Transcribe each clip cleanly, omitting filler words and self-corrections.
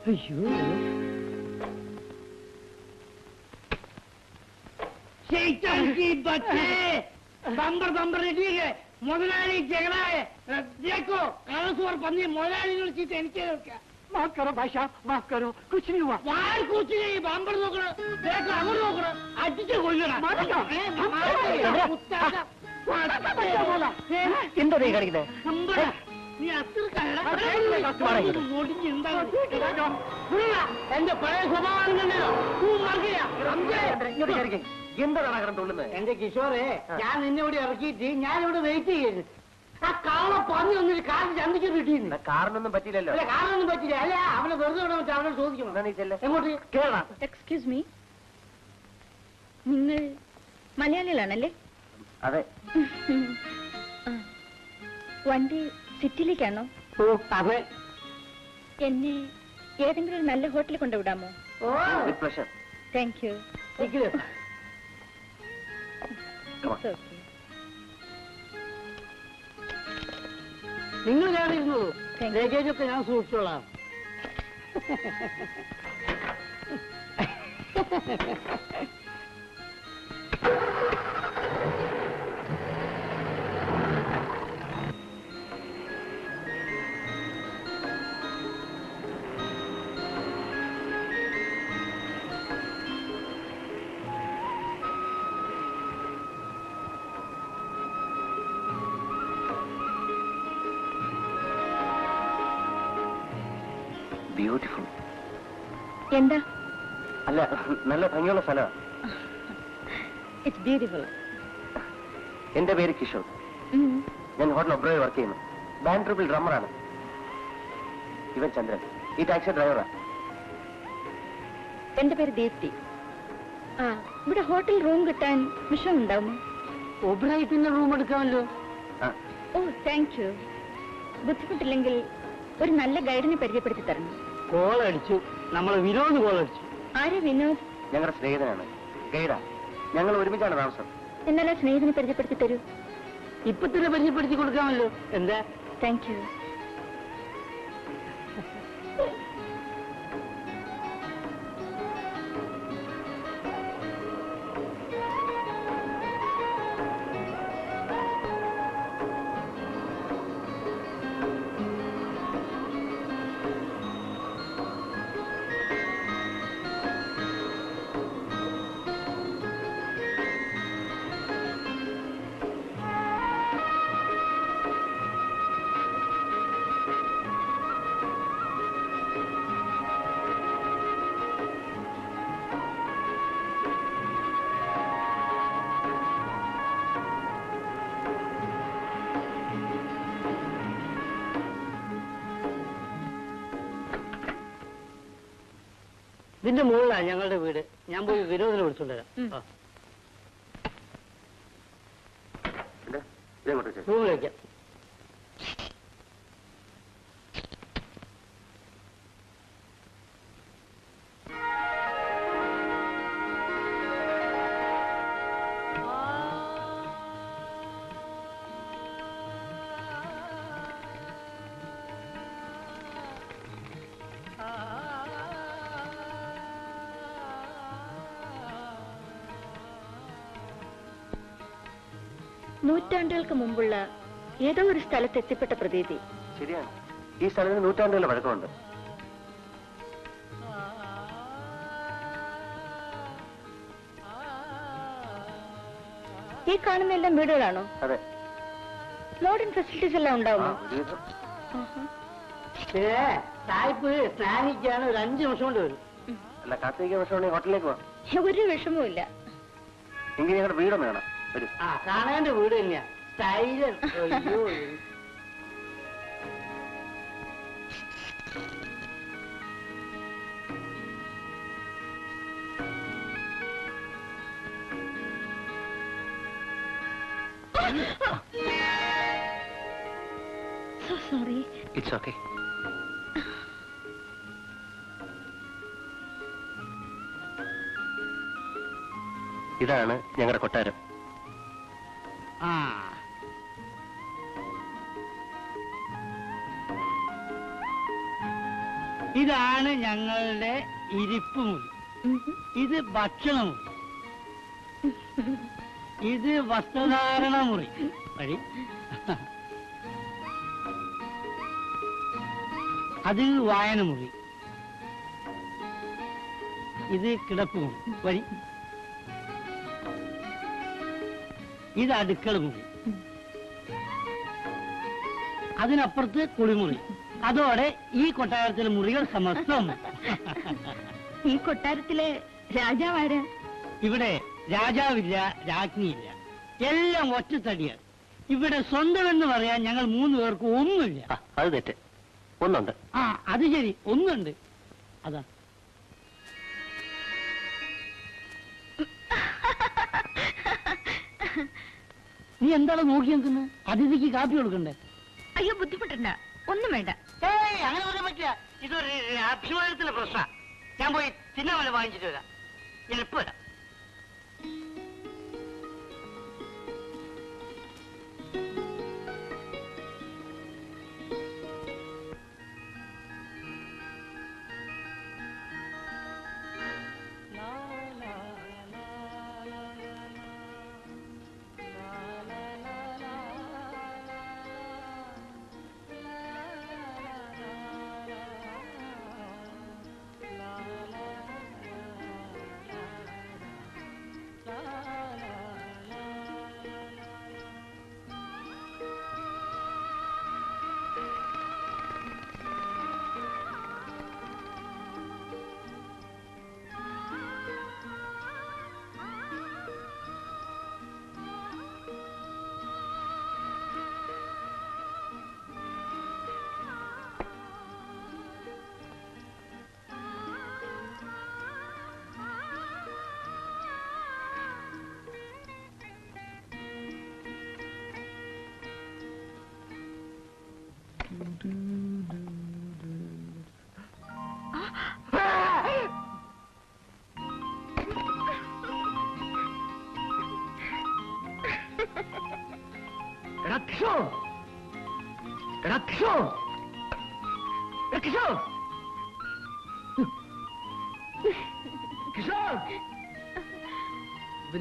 അയ്യോ മുതലാളി ജഗടായ കളസുവർ പന്നി മുതലാളി വിളിച്ചിട്ട് എനിക്ക് माफ करो भाषा माफ करो कुछ नहीं हुआ यार कुछ नहीं बम्बर നോക്കണ देखो അങ്ങോട്ട് നോക്കണ അടിച്ചു കൊല്ലണം എന്താ നീ കളിക്കുന്നത് നീ അത്ര എന്റെ പഴയ സ്വഭാവം എന്താണ് കടം തുള്ളുന്നത് എന്റെ കിഷോറെ ഞാൻ നിന്നെ ഇവിടെ ഇറക്കിയിട്ട് ഞാനിവിടെ വെയിറ്റ് ചെയ്യുന്നു ആ കാള പന്നി ഒന്നൊരു കാറിന് ചന്തിക്ക് കിട്ടിയിരുന്നു കാറിനൊന്നും പറ്റില്ലല്ലോ അല്ല കാറിനൊന്നും പറ്റില്ല അല്ല അവനെ വെറുതെ വിടാൻ പറ്റും അവനോട് ചോദിക്കണം എങ്ങോട്ട് കേരളം എക്സ്ക്യൂസ് മീ നിങ്ങൾ മലയാളികളാണല്ലേ അതെ വണ്ടി സിറ്റിയിലേക്കാണോ ഓ അതെ എന്നെ ഏതെങ്കിലും ഒരു നല്ല ഹോട്ടലിൽ കൊണ്ടുവിടാമോ താങ്ക് യു നിങ്ങൾ ഞാനിരുന്നു ലഗേജൊക്കെ ഞാൻ സൂക്ഷിച്ചോളാം ബ്യൂട്ടിഫുൾ എന്താ അല്ല നല്ല ഭംഗിയുള്ള സ്ഥലമാണ് ഇറ്റ്സ് ബ്യൂട്ടിഫുൾ എന്റെ പേര് കിഷോർ ഞാൻ ഹോട്ടൽ ഒബ്രോയിൽ വർക്ക് ചെയ്യുന്നു ബാൻഡ് ട്രിപ്പിൾ ഡ്രമ്മറാണ് ഇവൻ ചന്ദ്രൻ ഈ ടാക്സി ഡ്രൈവറാണ് എന്റെ പേര് ദീപ്തി ഇവിടെ ഹോട്ടൽ റൂം കിട്ടാൻ വിഷയം ഉണ്ടാവുമോ ഒബ്രായിട്ടിന്റെ റൂം എടുക്കാമല്ലോ ഓ താങ്ക് യു ബുദ്ധിമുട്ടില്ലെങ്കിൽ ഒരു നല്ല ഗൈഡിനെ പരിചയപ്പെടുത്തി തരണം കോളടിച്ചു നമ്മൾ വിനോദ് കോളടിച്ചു ആരാ വിനോദ് ഞങ്ങളുടെ സ്നേഹിതനാണ് ഗൈഡാ ഞങ്ങൾ ഒരുമിച്ചാണ് താമസം എന്നാലും സ്നേഹിതനെ പരിചയപ്പെടുത്തി തരൂ ഇപ്പൊ തന്നെ പരിചയപ്പെടുത്തി കൊടുക്കാമല്ലോ എന്താ താങ്ക് യു ഇതിന്റെ മുകളിലാണ് ഞങ്ങളുടെ വീട് ഞാൻ പോയി വിനോദിനെ വിളിച്ചോണ്ടുവരാം റൂമിലേക്കാം നൂറ്റാണ്ടുകൾക്ക് മുമ്പുള്ള ഏതോ ഒരു സ്ഥലത്ത് എത്തിപ്പെട്ട പ്രതീതി ശരിയാണ് ഈ സ്ഥലത്തിന് നൂറ്റാണ്ടുകളുടെ പഴക്കമുണ്ട് ഈ കാണുന്ന എല്ലാം വീടുകളാണോ അതെ മോഡേൺ ഫെസിലിറ്റീസ് എല്ലാം ഉണ്ടാവുമോ സായിപ്പ് സ്നാനിക്കാണ് ഒരു 5 നിമിഷം കൊണ്ട് വരും അല്ല കാർത്തിക വിഷമം ഹോട്ടലിലേക്ക് പോവാം ഒരു വിഷമവും ഇല്ല എങ്കിൽ ഞങ്ങളുടെ വീടൊന്നും കാണാം കാണേണ്ട വീട് തന്നെയാ സ്റ്റൈലൻ അയ്യോ So sorry. It's okay. ഇതാണ് ഞങ്ങളുടെ കൊട്ടാരം ഇതാണ് ഞങ്ങളുടെ ഇരിപ്പ് മുറി. ഇത് ഭക്ഷണമുറി. ഇത് വസ്ത്രധാരണ മുറി. വഴി അത് വായന മുറി. ഇത് കിടപ്പ് മുറി. വഴി ഇത് അടുക്കള മുറി. അതിനപ്പുറത്ത് കുളിമുറി. അതോടെ ഈ കൊട്ടാരത്തിലെ മുറികൾ സമസ്തം. ഈ കൊട്ടാരത്തിലെ രാജാവാരാ? ഇവിടെ രാജാവില്ല, രാജ്ഞിയില്ല, എല്ലാം ഒറ്റത്തടിയാണ്. ഇവിടെ സ്വന്തമെന്ന് പറയാൻ ഞങ്ങൾ 3 പേർക്ക് ഒന്നുമില്ല. അത് തെറ്റ്. ഒന്നുണ്ട്. ആ അത് ശരി, ഒന്നുണ്ട്. അതാ നീ എന്താണ് നോക്കി നിൽക്കുന്നത്? അതിഥിക്ക് കാപ്പി കൊടുക്കണ്ടേ? അയ്യോ, ബുദ്ധിമുട്ടണ്ട, ഒന്നും വേണ്ട. അങ്ങനെ പറയാൻ പറ്റില്ല. ഇതൊരു അഭിമാനത്തിലെ പ്രശ്ന. ഞാൻ പോയി തിന്നവല വാങ്ങിച്ചിട്ട് വരാം. എളുപ്പം വരാം.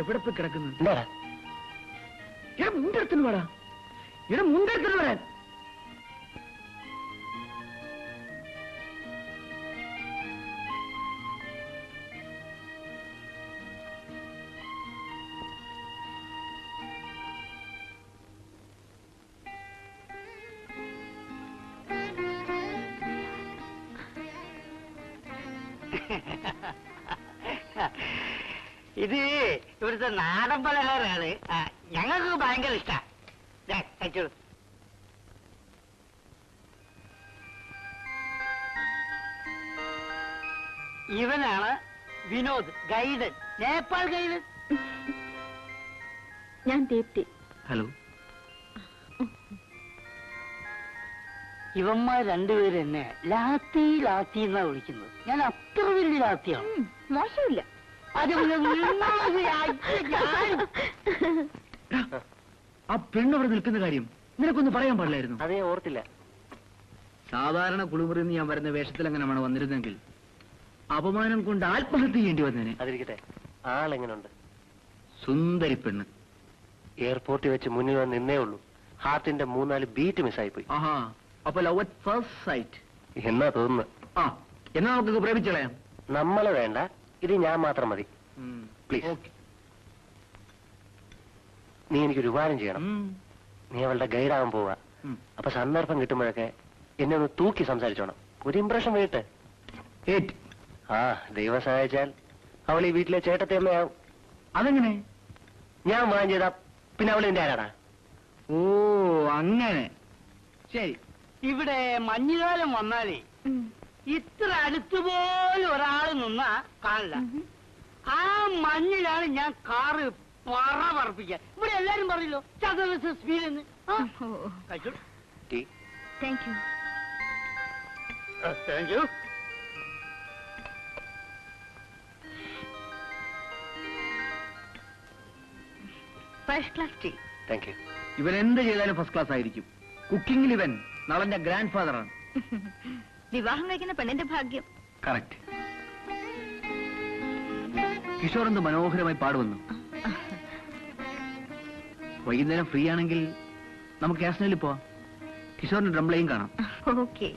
എവിടെ പോയി കിടക്കുന്നു? മുണ്ടെടുത്തിന് വേടാ, ഇവിടെ മുണ്ടെടുത്തിന് വരാൻ. ഇത് ഇവിടുത്തെ നാടൻ പലഹാരമാണ്. ഞങ്ങൾക്ക് ഭയങ്കര ഇഷ്ടമാണ്. ഇവനാണ് വിനോദ്, ഗൈഡ്, നേപ്പാൾ ഗൈഡ്. ഞാൻ ദീപ്തി. ഹലോ. ഇവന്മാർ രണ്ടുപേരും എന്നെ ലാത്തി ലാത്തി എന്നാ വിളിക്കുന്നത്. ഞാൻ അത്ര വലിയ ലാത്തിയാണ്. മോശമില്ല. ആ പെണ്ണവിടെ നിൽക്കുന്ന കാര്യം നിനക്കൊന്ന് പറയാൻ പാടില്ലായിരുന്നു? അതേ ഓർത്തില്ല. സാധാരണ കുളിമുറിയിൽ നിന്ന് ഞാൻ വരുന്ന വേഷത്തിൽ എങ്ങനെയാണ് വന്നിരുന്നെങ്കിൽ അപമാനം കൊണ്ട് ആത്മഹത്യ ചെയ്യേണ്ടി വന്നേനെ. അതിരിക്കട്ടെ, ആളെങ്ങനുണ്ട്? സുന്ദരി പെണ്ണ്. എയർപോർട്ടിൽ വെച്ച് മുന്നിൽ വന്ന് നിന്നേ ഉള്ളൂ. ഹാർട്ടിന്റെ 3-4 ബീറ്റ് മിസ്സായി പോയി. ആഹാ, അപ്പൊ ലവ് അറ്റ് ഫസ്റ്റ് സൈറ്റ് എന്നാ തോന്നുന്നു. ആ, എന്നാ നമുക്ക് പ്രേമിച്ചളയാം. നമ്മളെ വേണ്ട, ഇത് ഞാൻ മാത്രം മതി. പ്ലീസ്. നീ എനിക്കൊരു ഉപകാരം ചെയ്യണം. നീ അവളുടെ ഗൈഡാവാൻ പോവാ. അപ്പൊ സന്ദർഭം കിട്ടുമ്പോഴൊക്കെ എന്നെ ഒന്ന് തൂക്കി സംസാരിച്ചോണം. ഒരു ഇംപ്രഷൻ വീട്ട്. ആ, ദൈവം സഹായിച്ചാൽ അവൾ ഈ വീട്ടിലെ ചേട്ടത്തിയമ്മയാവും. അതെങ്ങനെ? ഞാൻ വാങ്ങി ചെയ്താ പിന്നെ അവൾ എന്റെ ആരാടാ? ഓ, അങ്ങനെ. ശരി. ഇവിടെ മഞ്ഞുകാലം വന്നാലേ ഇത്ര അടുത്തുപോലും ഒരാൾ നിന്നാ കാണില്ല. ആ മഞ്ഞിലാണ് ഞാൻ കാറ് പറപ്പിക്കാൻ. ഇവിടെ എല്ലാരും പറഞ്ഞല്ലോ speed. Thank you. First class tea. Thank you. ഇവൻ എന്ത് ചെയ്താലും ഫസ്റ്റ് ക്ലാസ് ആയിരിക്കും. കുക്കിംഗിൽ ഇവൻ നളന്റെ ഗ്രാൻഡ് ഫാദറാണ്. വിവാഹം കഴിക്കുന്ന പെണ്ണിന്റെ ഭാഗ്യം. കറക്റ്റ്. കിഷോർ എന്ത് മനോഹരമായി പാടുവന്നു. വൈകുന്നേരം ഫ്രീ ആണെങ്കിൽ നമുക്ക് കാസ്നയിൽ പോവാം. കിഷോറിന് ഡ്രംപ്ലേയും കാണാം. ഓക്കെ.